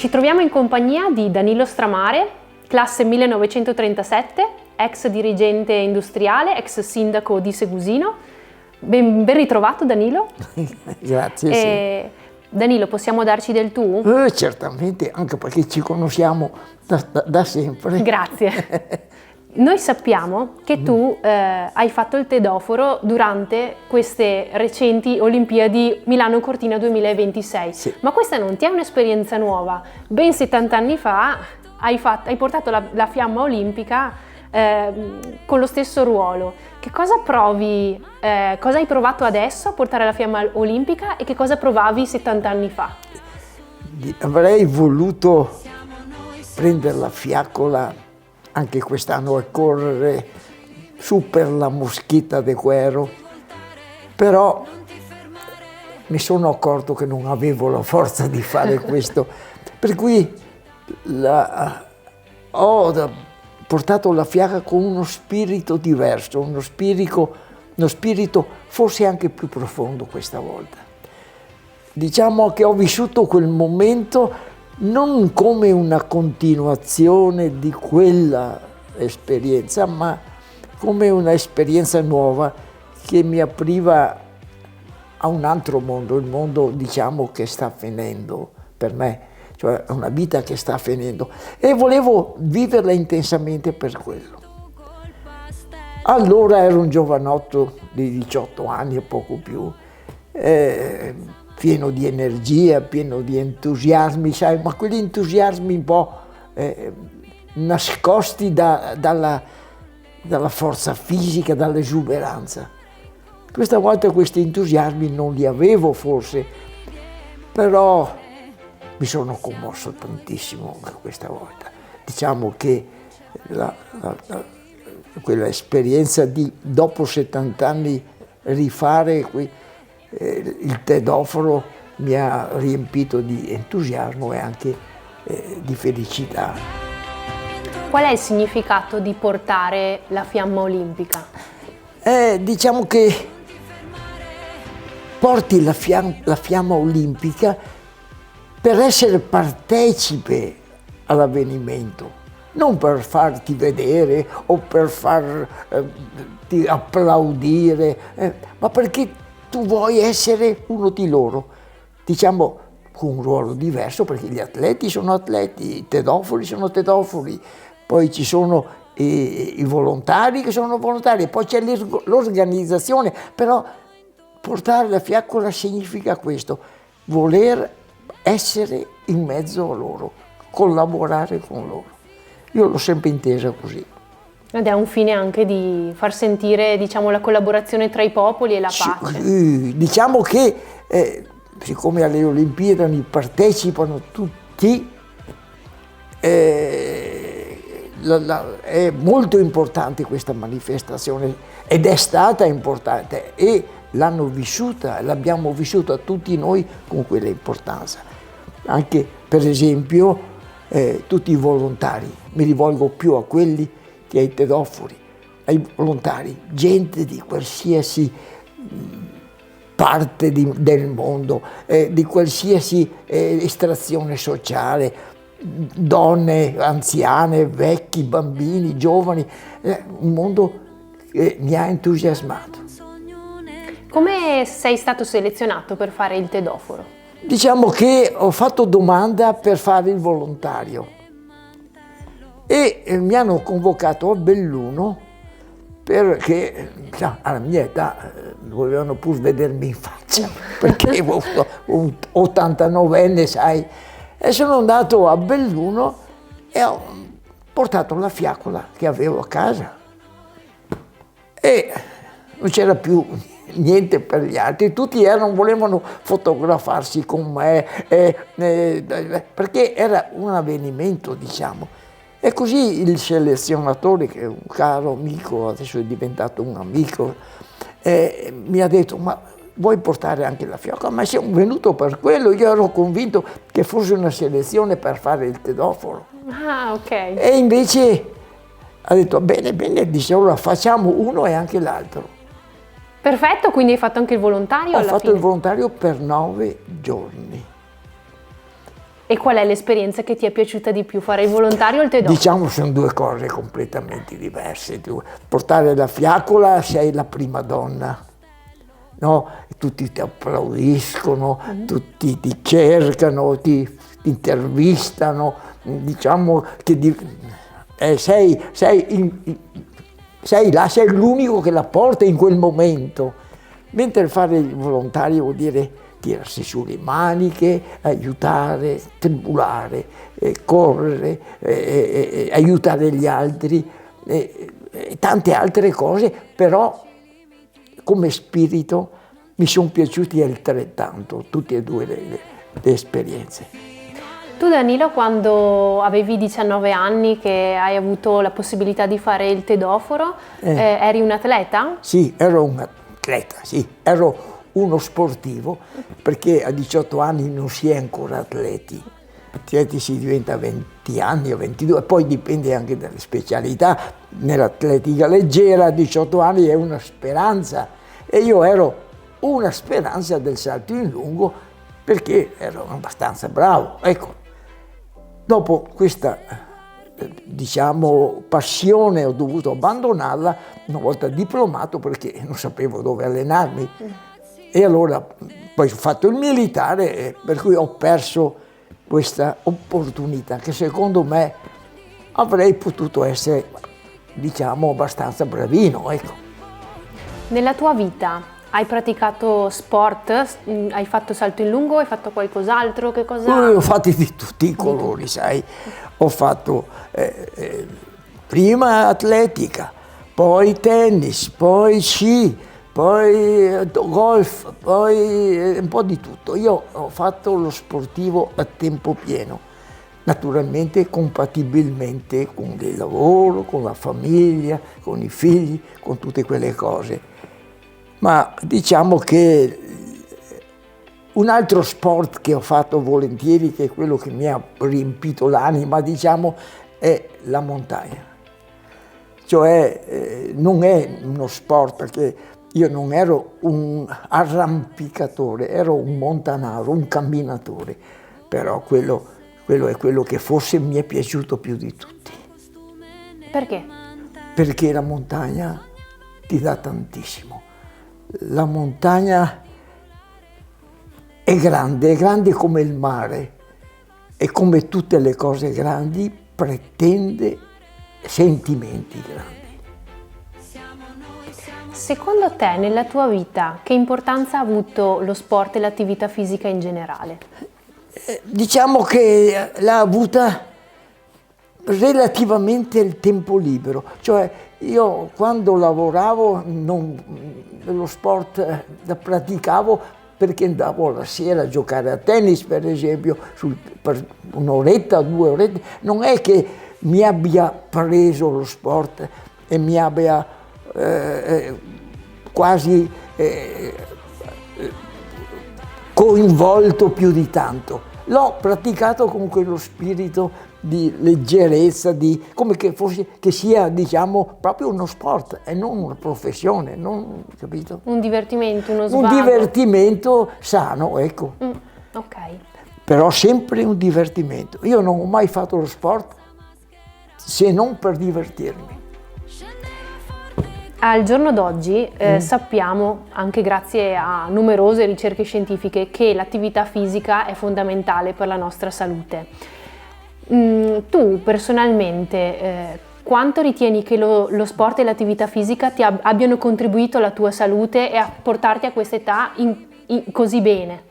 Ci troviamo in compagnia di Danilo Stramare, classe 1937, ex dirigente industriale, ex sindaco di Segusino. Ben ritrovato Danilo. Grazie. Sì. Danilo, possiamo darci del tu? Certamente, anche perché ci conosciamo da sempre. Grazie. Noi sappiamo che tu hai fatto il tedoforo durante queste recenti Olimpiadi Milano-Cortina 2026, sì. Ma questa non ti è un'esperienza nuova. Ben 70 anni fa hai portato la fiamma olimpica con lo stesso ruolo. Che cosa provi, cosa hai provato adesso a portare la fiamma olimpica e che cosa provavi 70 anni fa? Avrei voluto prendere la fiaccola anche quest'anno a correre su per la Moschita de Quero, però mi sono accorto che non avevo la forza di fare questo, per cui ho portato la fiacca con uno spirito diverso, uno spirito forse anche più profondo questa volta. Diciamo che ho vissuto quel momento non come una continuazione di quella esperienza, ma come un'esperienza nuova che mi apriva a un altro mondo, il mondo, diciamo, che sta finendo per me, cioè una vita che sta finendo, e volevo viverla intensamente per quello. Allora ero un giovanotto di 18 anni e poco più, pieno di energia, pieno di entusiasmi, sai, ma quegli entusiasmi un po' nascosti dalla forza fisica, dall'esuberanza. Questa volta questi entusiasmi non li avevo forse, però mi sono commosso tantissimo questa volta. Diciamo che quella esperienza di dopo 70 anni rifare il tedoforo mi ha riempito di entusiasmo e anche di felicità. Qual è il significato di portare la fiamma olimpica? Diciamo che porti la fiamma olimpica per essere partecipe all'avvenimento, non per farti vedere o per farti applaudire, ma perché tu vuoi essere uno di loro, diciamo con un ruolo diverso, perché gli atleti sono atleti, i tedofori sono tedofori, poi ci sono i volontari che sono volontari, poi c'è l'organizzazione, però portare la fiaccola significa questo, voler essere in mezzo a loro, collaborare con loro. Io l'ho sempre intesa così. Ed è un fine anche di far sentire, diciamo, la collaborazione tra i popoli e la pace. Diciamo che, siccome alle Olimpiadi partecipano tutti, è molto importante questa manifestazione ed è stata importante e l'abbiamo vissuta tutti noi con quella importanza. Anche, per esempio, tutti i volontari, mi rivolgo più a quelli che ai tedofori, ai volontari, gente di qualsiasi parte del mondo, di qualsiasi estrazione sociale, donne, anziane, vecchi, bambini, giovani, un mondo che mi ha entusiasmato. Come sei stato selezionato per fare il tedoforo? Diciamo che ho fatto domanda per fare il volontario e mi hanno convocato a Belluno perché alla mia età volevano pur vedermi in faccia, perché ero un 89enne, sai, e sono andato a Belluno e ho portato la fiaccola che avevo a casa e non c'era più niente per gli altri, tutti volevano fotografarsi con me perché era un avvenimento, diciamo. E così il selezionatore, che è un caro amico, adesso è diventato un amico, mi ha detto: ma vuoi portare anche la fiaccola? Ma sono venuto per quello, io ero convinto che fosse una selezione per fare il tedoforo. Ah, ok. E invece ha detto: bene, dice, allora facciamo uno e anche l'altro. Perfetto, quindi hai fatto anche il volontario alla fine? Ho fatto il volontario per 9 giorni. E qual è l'esperienza che ti è piaciuta di più, fare il volontario o il tedoforo? Diciamo sono due cose completamente diverse. Tu portare la fiaccola sei la prima donna, no? Tutti ti applaudiscono, tutti ti cercano, ti intervistano, diciamo che sei là, sei l'unico che la porta in quel momento. Mentre fare il volontario vuol dire tirarsi su le maniche, aiutare, tribulare, correre, aiutare gli altri, tante altre cose, però come spirito mi sono piaciuti altrettanto, tutte e due le esperienze. Tu Danilo, quando avevi 19 anni che hai avuto la possibilità di fare il tedoforo, eri un atleta? Sì, ero un atleta, sì, ero uno sportivo, perché a 18 anni non si è ancora atleti. Atleti si diventa a 20 anni o 22, poi dipende anche dalle specialità. Nell'atletica leggera a 18 anni è una speranza, e io ero una speranza del salto in lungo perché ero abbastanza bravo. Ecco, dopo questa diciamo passione ho dovuto abbandonarla una volta diplomato perché non sapevo dove allenarmi. E allora poi ho fatto il militare, per cui ho perso questa opportunità che secondo me avrei potuto essere, diciamo, abbastanza bravino, ecco. Nella tua vita hai praticato sport? Hai fatto salto in lungo? Hai fatto qualcos'altro? Che cosa? Ho fatto di tutti i colori, sai. Ho fatto prima atletica, poi tennis, poi sci, poi golf, poi un po' di tutto. Io ho fatto lo sportivo a tempo pieno, naturalmente compatibilmente con il lavoro, con la famiglia, con i figli, con tutte quelle cose. Ma diciamo che un altro sport che ho fatto volentieri, che è quello che mi ha riempito l'anima, diciamo, è la montagna. Cioè non è uno sport, perché io non ero un arrampicatore, ero un montanaro, un camminatore, però quello è quello che forse mi è piaciuto più di tutti. Perché? Perché la montagna ti dà tantissimo. La montagna è grande come il mare, e come tutte le cose grandi pretende sentimenti grandi. Secondo te, nella tua vita, che importanza ha avuto lo sport e l'attività fisica in generale? Diciamo che l'ha avuta relativamente il tempo libero, cioè io quando lavoravo lo sport la praticavo perché andavo la sera a giocare a tennis, per esempio, per un'oretta, 2 orette. Non è che mi abbia preso lo sport e mi abbia quasi coinvolto più di tanto. L'ho praticato con quello spirito di leggerezza, come che sia, diciamo, proprio uno sport e non una professione, non, capito? Un divertimento, uno svago. Un divertimento sano, ecco. Ok. Però sempre un divertimento. Io non ho mai fatto lo sport se non per divertirmi. Al giorno d'oggi sappiamo, anche grazie a numerose ricerche scientifiche, che l'attività fisica è fondamentale per la nostra salute. Tu personalmente quanto ritieni che lo sport e l'attività fisica ti abbiano contribuito alla tua salute e a portarti a questa età così bene?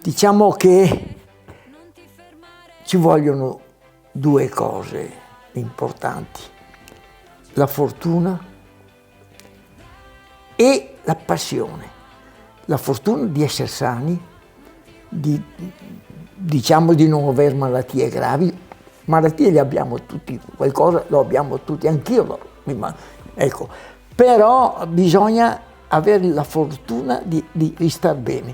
Diciamo che ci vogliono 2 cose importanti: la fortuna e la passione. La fortuna di essere sani, diciamo di non aver malattie gravi. Malattie le abbiamo tutti, qualcosa lo abbiamo tutti, anch'io, ecco. Però bisogna avere la fortuna di star bene.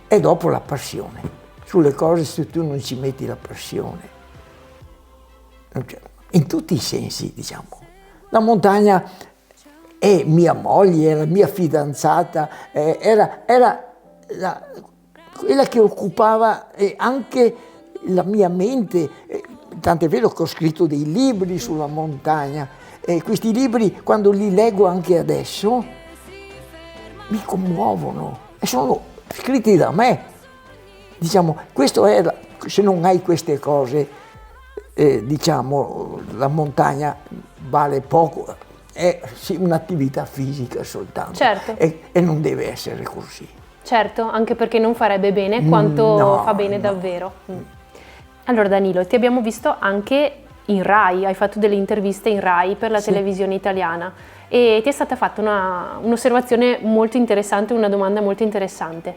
E dopo la passione. Sulle cose, se tu non ci metti la passione, in tutti i sensi, diciamo. La montagna è mia moglie, era mia fidanzata, era quella che occupava anche la mia mente, tant'è vero che ho scritto dei libri sulla montagna, e questi libri, quando li leggo anche adesso, mi commuovono e sono scritti da me. Diciamo, questo è, se non hai queste cose, diciamo, la montagna vale poco, è sì, un'attività fisica soltanto. Certo. E non deve essere così. Certo, anche perché non farebbe bene quanto fa bene davvero. Allora Danilo, ti abbiamo visto anche in Rai, hai fatto delle interviste in Rai per la televisione italiana e ti è stata fatta un'osservazione molto interessante, una domanda molto interessante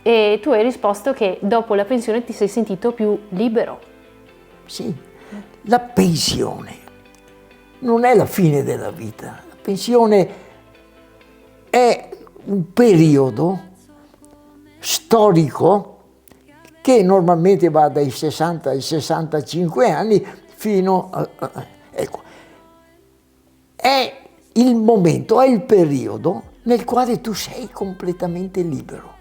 e tu hai risposto che dopo la pensione ti sei sentito più libero. Sì, la pensione non è la fine della vita, la pensione è un periodo storico che normalmente va dai 60 ai 65 anni fino a... ecco, è il momento, è il periodo nel quale tu sei completamente libero,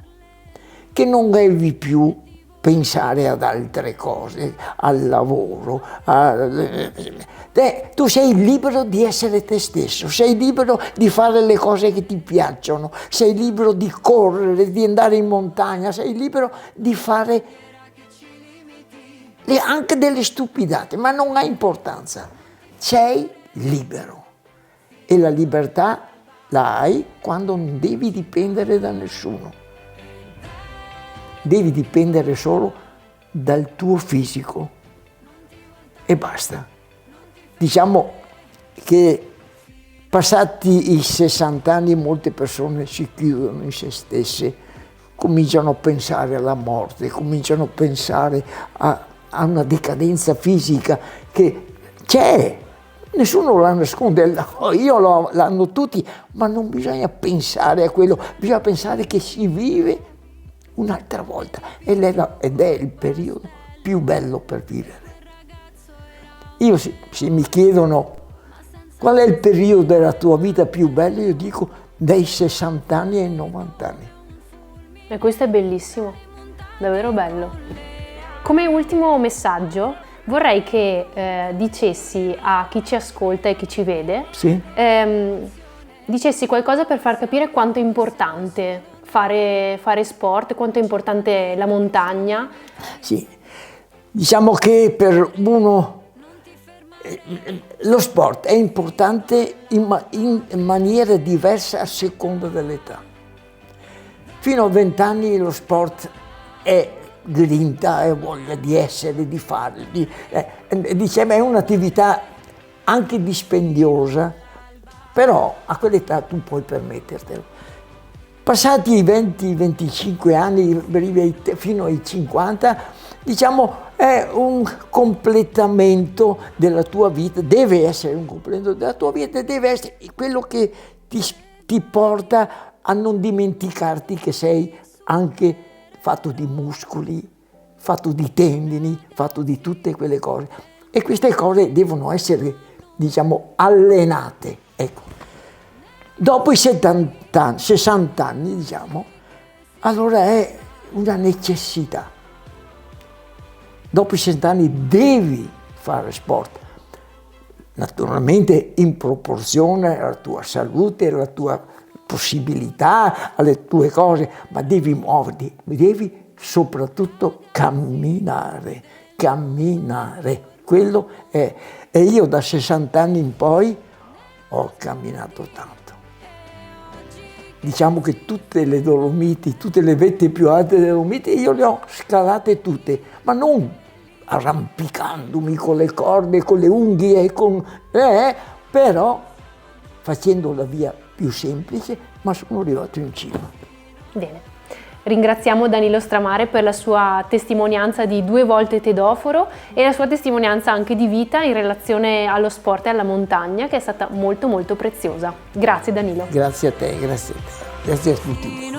che non devi più pensare ad altre cose, al lavoro, tu sei libero di essere te stesso, sei libero di fare le cose che ti piacciono, sei libero di correre, di andare in montagna, sei libero di fare anche delle stupidate, ma non ha importanza, sei libero e la libertà la hai quando non devi dipendere da nessuno. Devi dipendere solo dal tuo fisico e basta. Diciamo che passati i 60 anni molte persone si chiudono in se stesse, cominciano a pensare alla morte, cominciano a pensare a una decadenza fisica che c'è, nessuno la nasconde, l'hanno tutti, ma non bisogna pensare a quello, bisogna pensare che si vive un'altra volta ed è il periodo più bello per vivere. Io se mi chiedono qual è il periodo della tua vita più bello, io dico dai 60 anni ai 90 anni. E questo è bellissimo, davvero bello. Come ultimo messaggio vorrei che dicessi a chi ci ascolta e chi ci vede, dicessi qualcosa per far capire quanto è importante fare sport, quanto è importante la montagna. Sì, diciamo che per uno lo sport è importante in maniera diversa a seconda dell'età. Fino a 20 anni lo sport è grinta, è voglia di essere, di fare, diciamo, è un'attività anche dispendiosa, però a quell'età tu puoi permettertelo. Passati i 20-25 anni, fino ai 50, diciamo, è un completamento della tua vita, deve essere un completamento della tua vita, deve essere quello che ti porta a non dimenticarti che sei anche fatto di muscoli, fatto di tendini, fatto di tutte quelle cose. E queste cose devono essere, diciamo, allenate. Ecco. Dopo i 60 anni, diciamo, allora è una necessità. Dopo i 60 anni devi fare sport, naturalmente in proporzione alla tua salute, alla tua possibilità, alle tue cose, ma devi muoverti, devi soprattutto camminare, quello è. E io da 60 anni in poi ho camminato tanto. Diciamo che tutte le Dolomiti, tutte le vette più alte delle Dolomiti, io le ho scalate tutte, ma non arrampicandomi con le corde, con le unghie, però facendo la via più semplice, ma sono arrivato in cima. Bene. Ringraziamo Danilo Stramare per la sua testimonianza di 2 volte tedoforo e la sua testimonianza anche di vita in relazione allo sport e alla montagna, che è stata molto molto preziosa. Grazie Danilo. Grazie a te, grazie a tutti.